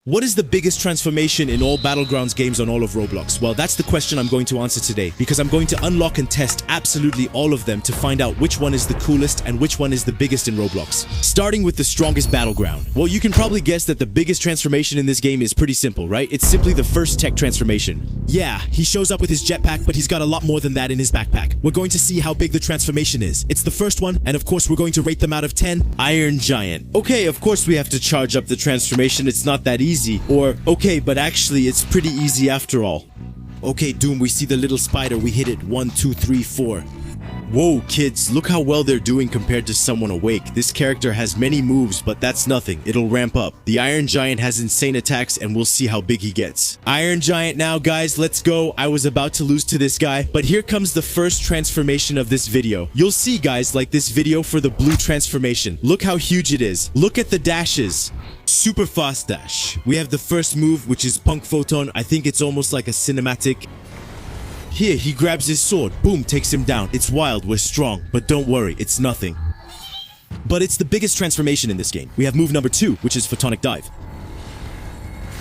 What is the biggest transformation in all Battlegrounds games on all of Roblox? Well, that's the question I'm going to answer today, because I'm going to unlock and test absolutely all of them to find out which one is the coolest and which one is the biggest in Roblox. Starting with the strongest Battleground. Well, you can probably guess that the biggest transformation in this game is pretty simple, right? It's simply the first tech transformation. Yeah, he shows up with his jetpack, but he's got a lot more than that in his backpack. We're going to see how big the transformation is. It's the first one, and of course we're going to rate them out of 10. Iron Giant. Okay, of course we have to charge up the transformation. It's not that easy. Or, okay, but actually it's pretty easy after all. Okay, Doom, we see the little spider. We hit it. 1, 2, 3, 4. Whoa, kids, look how well they're doing compared to someone awake. This character has many moves, but that's nothing. It'll ramp up. The Iron Giant has insane attacks, and we'll see how big he gets. Iron Giant now, guys, let's go. I was about to lose to this guy, but here comes the first transformation of this video. You'll see, guys, like this video for the blue transformation. Look how huge it is. Look at the dashes. Super fast dash. We have the first move, which is Punk Photon. I think it's almost like a cinematic. Here, he grabs his sword. Boom, takes him down. It's wild, we're strong, but don't worry, it's nothing. But it's the biggest transformation in this game. We have move number 2, which is Photonic Dive.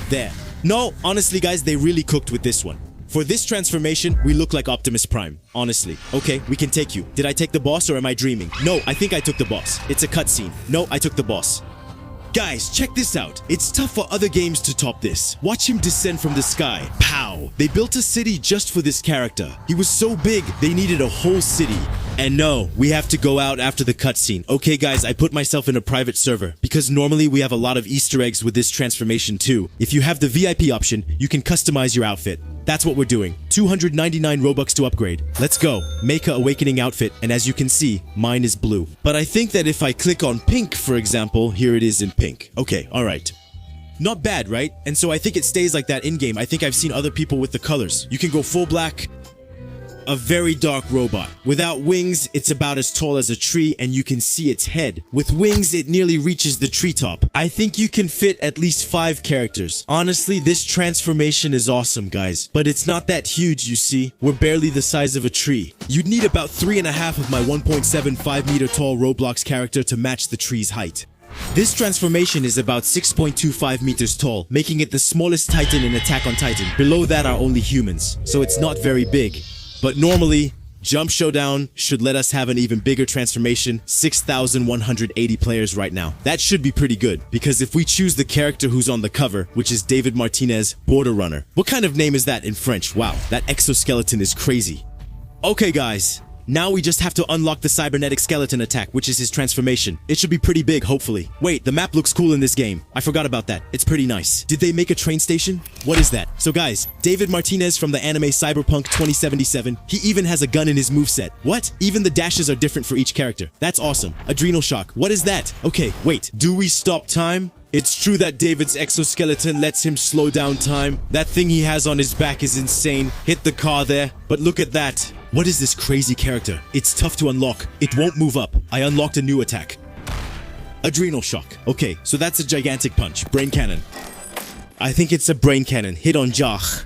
There. No, honestly, guys, they really cooked with this one. For this transformation, we look like Optimus Prime. Honestly. Okay, we can take you. Did I take the boss or am I dreaming? No, I think I took the boss. It's a cutscene. No, I took the boss. Guys, check this out. It's tough for other games to top this. Watch him descend from the sky. Pow! They built a city just for this character. He was so big, they needed a whole city. And no, we have to go out after the cutscene. Okay guys, I put myself in a private server, because normally we have a lot of Easter eggs with this transformation too. If you have the VIP option, you can customize your outfit. That's what we're doing. 299 Robux to upgrade. Let's go. Make a awakening outfit, and as you can see, mine is blue. But I think that if I click on pink, for example, here it is in pink. Okay, alright. Not bad, right? And so I think it stays like that in-game. I think I've seen other people with the colors. You can go full black. A very dark robot. Without wings, it's about as tall as a tree and you can see its head. With wings, it nearly reaches the treetop. I think you can fit at least 5 characters. Honestly, this transformation is awesome, guys. But it's not that huge, you see. We're barely the size of a tree. You'd need about 3.5 of my 1.75 meter tall Roblox character to match the tree's height. This transformation is about 6.25 meters tall, making it the smallest Titan in Attack on Titan. Below that are only humans, so it's not very big. But normally, Jump Showdown should let us have an even bigger transformation. 6,180 players right now. That should be pretty good, because if we choose the character who's on the cover, which is David Martinez, Border Runner. What kind of name is that in French? Wow, that exoskeleton is crazy. Okay guys, now we just have to unlock the cybernetic skeleton attack, which is his transformation. It should be pretty big, hopefully. Wait, the map looks cool in this game. I forgot about that. It's pretty nice. Did they make a train station? What is that? So guys, David Martinez from the anime Cyberpunk 2077, he even has a gun in his moveset. What? Even the dashes are different for each character. That's awesome. Adrenal shock. What is that? Okay, wait. Do we stop time? It's true that David's exoskeleton lets him slow down time. That thing he has on his back is insane. Hit the car there. But look at that. What is this crazy character? It's tough to unlock. It won't move up. I unlocked a new attack. Adrenal shock. Okay, so that's a gigantic punch. Brain cannon. I think it's a brain cannon. Hit on Jach.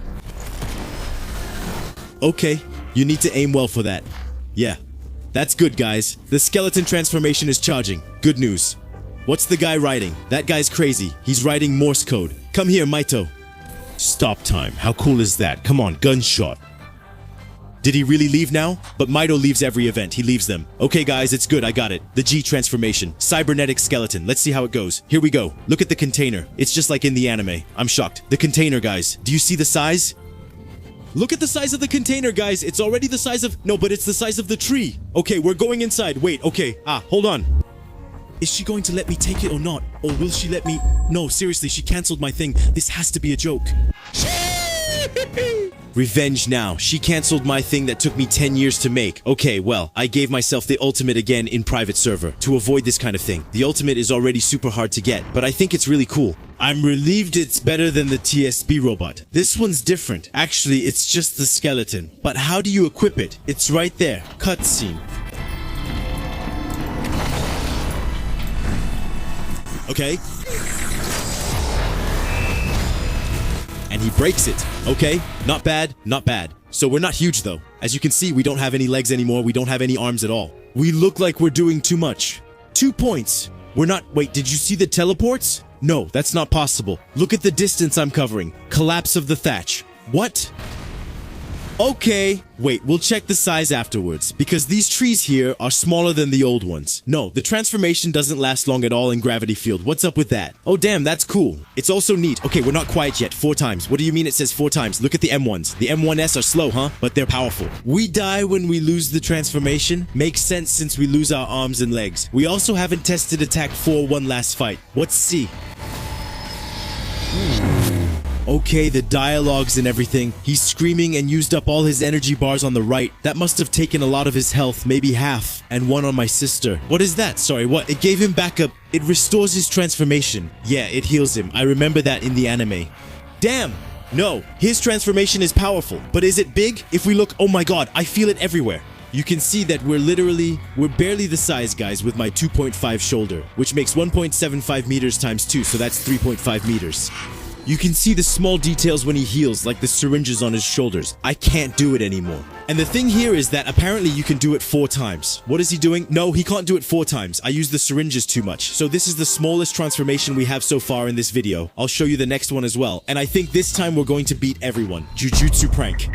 Okay, you need to aim well for that. Yeah, that's good, guys. The skeleton transformation is charging. Good news. What's the guy writing? That guy's crazy. He's writing Morse code. Come here, Maito. Stop time. How cool is that? Come on, gunshot. Did he really leave now? But Maito leaves every event. He leaves them. Okay, guys, it's good. I got it. The G transformation. Cybernetic skeleton. Let's see how it goes. Here we go. Look at the container. It's just like in the anime. I'm shocked. The container, guys. Do you see the size? Look at the size of the container, guys. It's already the size of... No, but it's the size of the tree. Okay, we're going inside. Wait, okay. Hold on. Is she going to let me take it or not? Or will she let me... No, seriously, she cancelled my thing. This has to be a joke. Revenge now. She cancelled my thing that took me 10 years to make. Okay, well, I gave myself the ultimate again in private server to avoid this kind of thing. The ultimate is already super hard to get, but I think it's really cool. I'm relieved it's better than the TSB robot. This one's different. Actually, it's just the skeleton. But how do you equip it? It's right there. Cutscene. Okay. And he breaks it. Okay, not bad, not bad. So we're not huge though. As you can see, we don't have any legs anymore. We don't have any arms at all. We look like we're doing too much. 2 points. We're not... Wait, did you see the teleports? No, that's not possible. Look at the distance I'm covering. Collapse of the thatch. What? Okay. Wait, we'll check the size afterwards, because these trees here are smaller than the old ones. No, the transformation doesn't last long at all in gravity field. What's up with that? Oh damn, that's cool. It's also neat. Okay, we're not quiet yet. 4 times. What do you mean it says 4 times? Look at the M1s. The M1S are slow, huh? But they're powerful. We die when we lose the transformation. Makes sense since we lose our arms and legs. We also haven't tested attack 4 one last fight. What's C? Okay, the dialogues and everything. He's screaming and used up all his energy bars on the right. That must have taken a lot of his health, maybe half, and one on my sister. What is that? Sorry, what? It gave him backup. It restores his transformation. Yeah, it heals him. I remember that in the anime. Damn! No, his transformation is powerful. But is it big? If we look, oh my god, I feel it everywhere. You can see that we're barely the size, guys, with my 2.5 shoulder, which makes 1.75 meters times 2, so that's 3.5 meters. You can see the small details when he heals, like the syringes on his shoulders. I can't do it anymore. And the thing here is that apparently you can do it 4 times. What is he doing? No, he can't do it 4 times. I use the syringes too much. So this is the smallest transformation we have so far in this video. I'll show you the next one as well. And I think this time we're going to beat everyone. Jujutsu prank.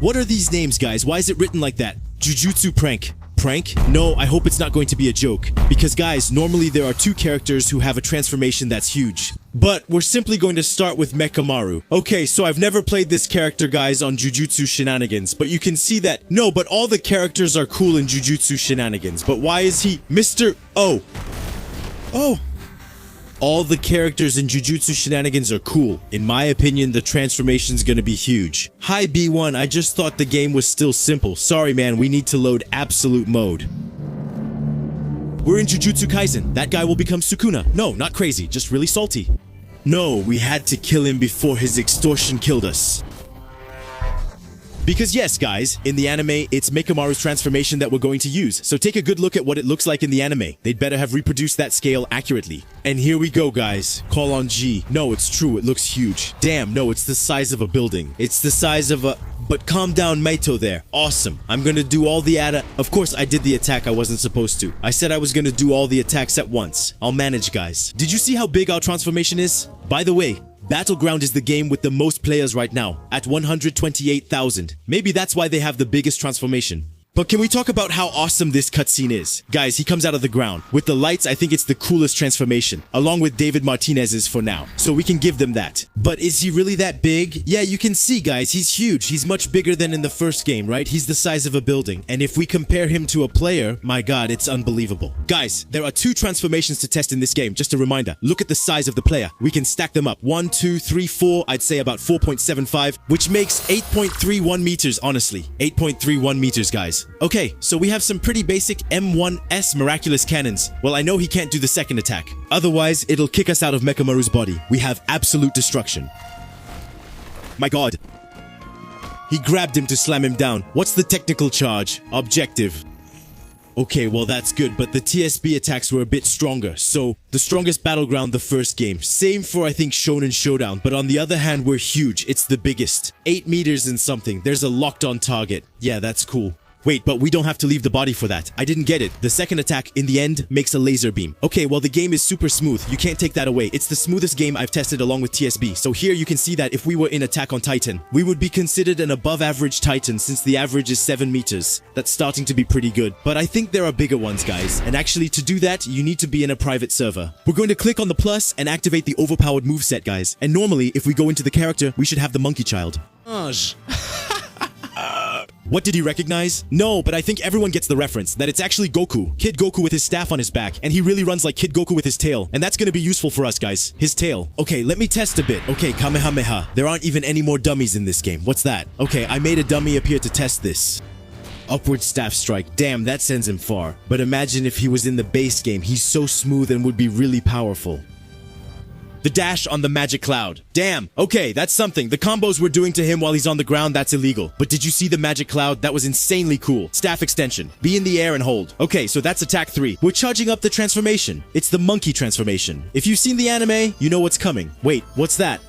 What are these names, guys? Why is it written like that? Jujutsu prank. Prank? No, I hope it's not going to be a joke. Because guys, normally there are 2 characters who have a transformation that's huge. But we're simply going to start with Mekamaru. Okay, so I've never played this character, guys, on Jujutsu Shenanigans, but you can see that, no, but all the characters are cool in Jujutsu Shenanigans, but why is he Mr. Oh. Oh. All the characters in Jujutsu Shenanigans are cool. In my opinion, the transformation's gonna be huge. Hi B1, I just thought the game was still simple. Sorry man, we need to load absolute mode. We're in Jujutsu Kaisen. That guy will become Sukuna. No, not crazy, just really salty. No, we had to kill him before his extortion killed us. Because yes, guys, in the anime, it's Mekamaru's transformation that we're going to use. So take a good look at what it looks like in the anime. They'd better have reproduced that scale accurately. And here we go, guys. Call on G. No, it's true, it looks huge. Damn, no, it's the size of a building. It's the size of a... But calm down, Maito there. Awesome. I'm gonna do all the Of course, I did the attack I wasn't supposed to. I said I was gonna do all the attacks at once. I'll manage, guys. Did you see how big our transformation is? By the way, Battleground is the game with the most players right now, at 128,000. Maybe that's why they have the biggest transformation. But can we talk about how awesome this cutscene is? Guys, he comes out of the ground. With the lights, I think it's the coolest transformation, along with David Martinez's for now. So we can give them that. But is he really that big? Yeah, you can see, guys, he's huge. He's much bigger than in the first game, right? He's the size of a building. And if we compare him to a player, my god, it's unbelievable. Guys, there are 2 transformations to test in this game. Just a reminder, look at the size of the player. We can stack them up. 1, 2, 3, 4, I'd say about 4.75, which makes 8.31 meters, honestly. 8.31 meters, guys. Okay, so we have some pretty basic M1S miraculous cannons. Well, I know he can't do the second attack. Otherwise, it'll kick us out of Mekamaru's body. We have absolute destruction. My god. He grabbed him to slam him down. What's the technical charge? Objective. Okay, well that's good, but the TSB attacks were a bit stronger, so the strongest Battleground the first game. Same for I think Shonen Showdown, but on the other hand we're huge, it's the biggest. 8 meters and something, there's a locked on target. Yeah, that's cool. Wait, but we don't have to leave the body for that. I didn't get it. The second attack, in the end, makes a laser beam. Okay, well the game is super smooth. You can't take that away. It's the smoothest game I've tested along with TSB. So here you can see that if we were in Attack on Titan, we would be considered an above average Titan since the average is 7 meters. That's starting to be pretty good. But I think there are bigger ones, guys. And actually, to do that, you need to be in a private server. We're going to click on the plus and activate the overpowered moveset, guys. And normally, if we go into the character, we should have the monkey child. What did he recognize? No, but I think everyone gets the reference, that it's actually Goku. Kid Goku with his staff on his back, and he really runs like Kid Goku with his tail, and that's gonna be useful for us, guys. His tail. Okay, let me test a bit. Okay, Kamehameha. There aren't even any more dummies in this game. What's that? Okay, I made a dummy appear to test this. Upward staff strike. Damn, that sends him far. But imagine if he was in the base game. He's so smooth and would be really powerful. The dash on the magic cloud. Damn, okay, that's something. The combos we're doing to him while he's on the ground, that's illegal. But did you see the magic cloud? That was insanely cool. Staff extension. Be in the air and hold. Okay, so that's attack 3. We're charging up the transformation. It's the monkey transformation. If you've seen the anime, you know what's coming. Wait, what's that?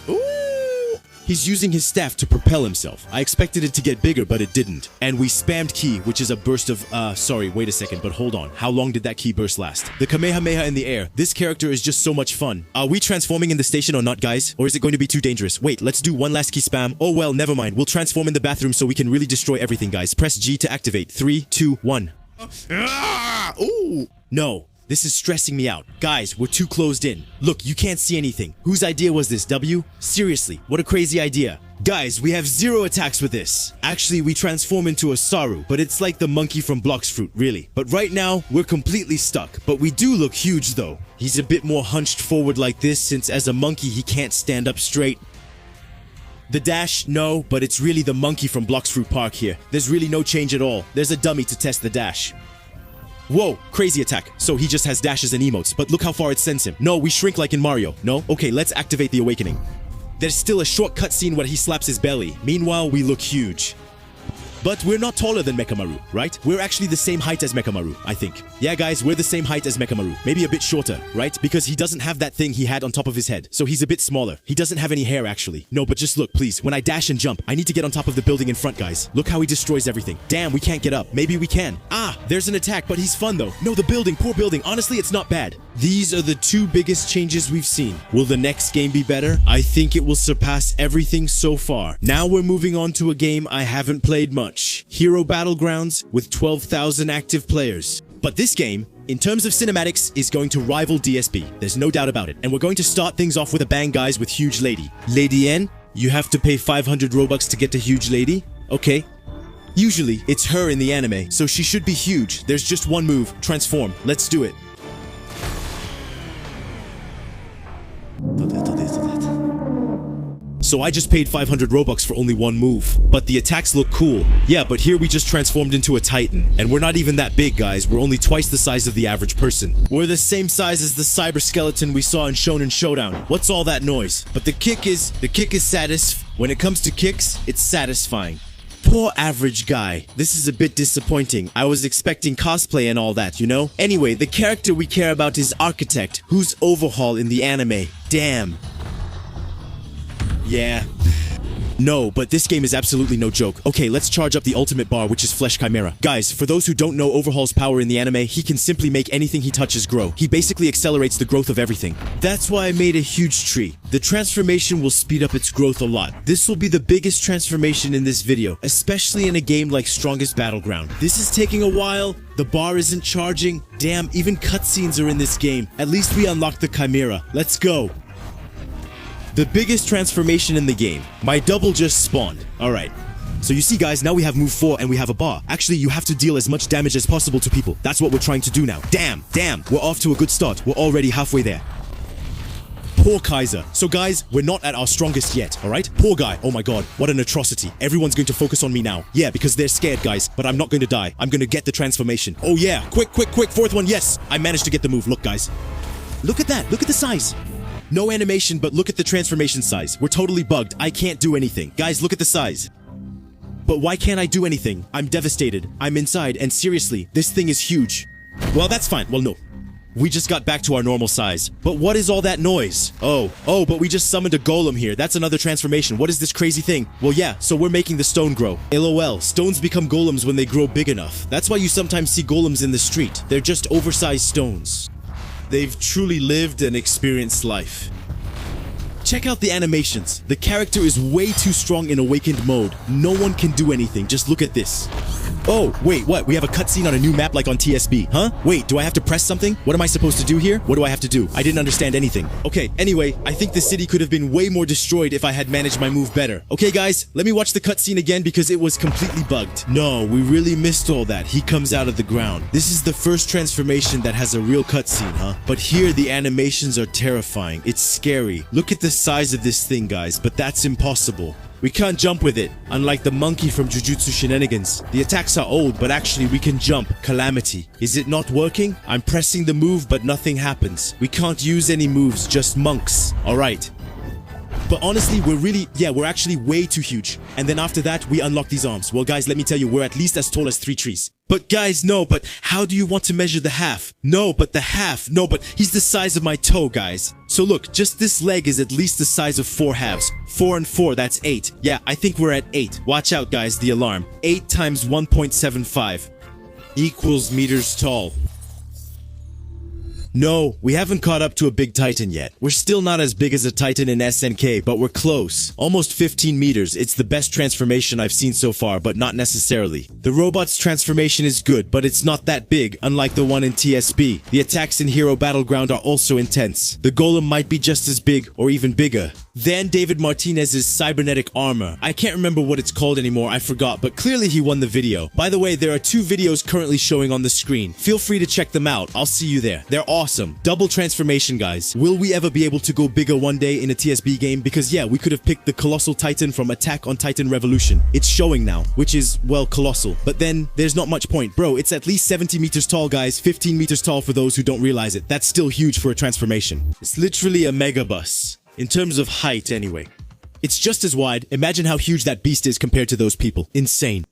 Ooh! He's using his staff to propel himself. I expected it to get bigger, but it didn't. And we spammed ki, which is a burst of, sorry, wait a second, but hold on. How long did that ki burst last? The Kamehameha in the air. This character is just so much fun. Are we transforming in the station or not, guys? Or is it going to be too dangerous? Wait, let's do one last ki spam. Oh well, never mind. We'll transform in the bathroom so we can really destroy everything, guys. Press G to activate. 3, 2, 1. Ooh. No. This is stressing me out. Guys, we're too closed in. Look, you can't see anything. Whose idea was this, W? Seriously, what a crazy idea. Guys, we have 0 attacks with this. Actually, we transform into a Saru, but it's like the monkey from Blox Fruit, really. But right now, we're completely stuck. But we do look huge, though. He's a bit more hunched forward like this, since as a monkey, he can't stand up straight. The dash, no, but it's really the monkey from Blox Fruit Park here. There's really no change at all. There's a dummy to test the dash. Whoa, crazy attack. So he just has dashes and emotes, but look how far it sends him. No, we shrink like in Mario. No? Okay, let's activate the awakening. There's still a short cutscene where he slaps his belly. Meanwhile, we look huge. But we're not taller than Mekamaru, right? We're actually the same height as Mekamaru, I think. Yeah, guys, we're the same height as Mekamaru. Maybe a bit shorter, right? Because he doesn't have that thing he had on top of his head. So he's a bit smaller. He doesn't have any hair, actually. No, but just look, please. When I dash and jump, I need to get on top of the building in front, guys. Look how he destroys everything. Damn, we can't get up. Maybe we can. Ah, there's an attack, but he's fun, though. No, the building, poor building. Honestly, it's not bad. These are the 2 biggest changes we've seen. Will the next game be better? I think it will surpass everything so far. Now we're moving on to a game I haven't played much. Hero Battlegrounds with 12,000 active players. But this game, in terms of cinematics, is going to rival DSP. There's no doubt about it. And we're going to start things off with a bang, guys, with Huge Lady. Lady N, you have to pay 500 Robux to get to Huge Lady? Okay. Usually, it's her in the anime, so she should be huge. There's just one move, transform. Let's do it. So I just paid 500 Robux for only one move. But the attacks look cool. Yeah, but here we just transformed into a Titan. And we're not even that big, guys. We're only twice the size of the average person. We're the same size as the cyber skeleton we saw in Showdown. What's all that noise? But the kick is when it comes to kicks, it's satisfying. Poor average guy. This is a bit disappointing. I was expecting cosplay and all that, you know? Anyway, the character we care about is Architect, who's Overhaul in the anime. Damn. Yeah. No, but this game is absolutely no joke. Okay, let's charge up the ultimate bar, which is Flesh Chimera. Guys, for those who don't know Overhaul's power in the anime, he can simply make anything he touches grow. He basically accelerates the growth of everything. That's why I made a huge tree. The transformation will speed up its growth a lot. This will be the biggest transformation in this video, especially in a game like Strongest Battleground. This is taking a while. The bar isn't charging. Damn, even cutscenes are in this game. At least we unlocked the Chimera. Let's go. The biggest transformation in the game. My double just spawned. Alright. So you see, guys, now we have move 4 and we have a bar. Actually, you have to deal as much damage as possible to people. That's what we're trying to do now. Damn. We're off to a good start. We're already halfway there. Poor Kaiser. So guys, we're not at our strongest yet, alright? Poor guy. Oh my god, what an atrocity. Everyone's going to focus on me now. Yeah, because they're scared, guys. But I'm not going to die. I'm going to get the transformation. Oh yeah, quick. 4th one, yes. I managed to get the move. Look, guys. Look at that. Look at the size. No animation, but look at the transformation size. We're totally bugged. I can't do anything. Guys, look at the size. But why can't I do anything? I'm devastated. I'm inside, and seriously, this thing is huge. Well, that's fine. Well, no. We just got back to our normal size. But what is all that noise? Oh, but we just summoned a golem here. That's another transformation. What is this crazy thing? Well, yeah, so we're making the stone grow. LOL, stones become golems when they grow big enough. That's why you sometimes see golems in the street. They're just oversized stones. They've truly lived and experienced life. Check out the animations. The character is way too strong in awakened mode. No one can do anything. Just look at this. Oh, wait, what? We have a cutscene on a new map like on TSB, huh? Wait, do I have to press something? What am I supposed to do here? What do I have to do? I didn't understand anything. Okay, anyway, I think the city could have been way more destroyed if I had managed my move better. Okay, guys, let me watch the cutscene again because it was completely bugged. No, we really missed all that. He comes out of the ground. This is the first transformation that has a real cutscene, huh? But here, the animations are terrifying. It's scary. Look at the size of this thing, guys, but that's impossible. We can't jump with it, unlike the monkey from Jujutsu Shennanigans. The attacks are old, but actually we can jump. Calamity. Is it not working? I'm pressing the move, but nothing happens. We can't use any moves, just monks. Alright. But honestly, we're actually way too huge. And then after that, we unlock these arms. Well, guys, let me tell you, we're at least as tall as 3 trees. But guys, no, but how do you want to measure the half? No, but the half. No, but he's the size of my toe, guys. So look, just this leg is at least the size of 4 halves. 4 and 4, that's 8. Yeah, I think we're at 8. Watch out, guys, the alarm. 8 times 1.75 equals meters tall. No, we haven't caught up to a big titan yet. We're still not as big as a titan in SNK, but we're close. Almost 15 meters. It's the best transformation I've seen so far, but not necessarily. The robot's transformation is good, but it's not that big, unlike the one in TSB. The attacks in Hero Battleground are also intense. The golem might be just as big, or even bigger. Then David Martinez's cybernetic armor. I can't remember what it's called anymore, I forgot, but clearly he won the video. By the way, there are 2 videos currently showing on the screen. Feel free to check them out. I'll see you there. They're awesome. Double transformation, guys. Will we ever be able to go bigger one day in a TSB game? Because yeah, we could have picked the Colossal Titan from Attack on Titan Revolution. It's showing now, which is, well, colossal. But then, there's not much point. Bro, it's at least 70 meters tall, guys. 15 meters tall for those who don't realize it. That's still huge for a transformation. It's literally a megabus. In terms of height, anyway. It's just as wide. Imagine how huge that beast is compared to those people. Insane.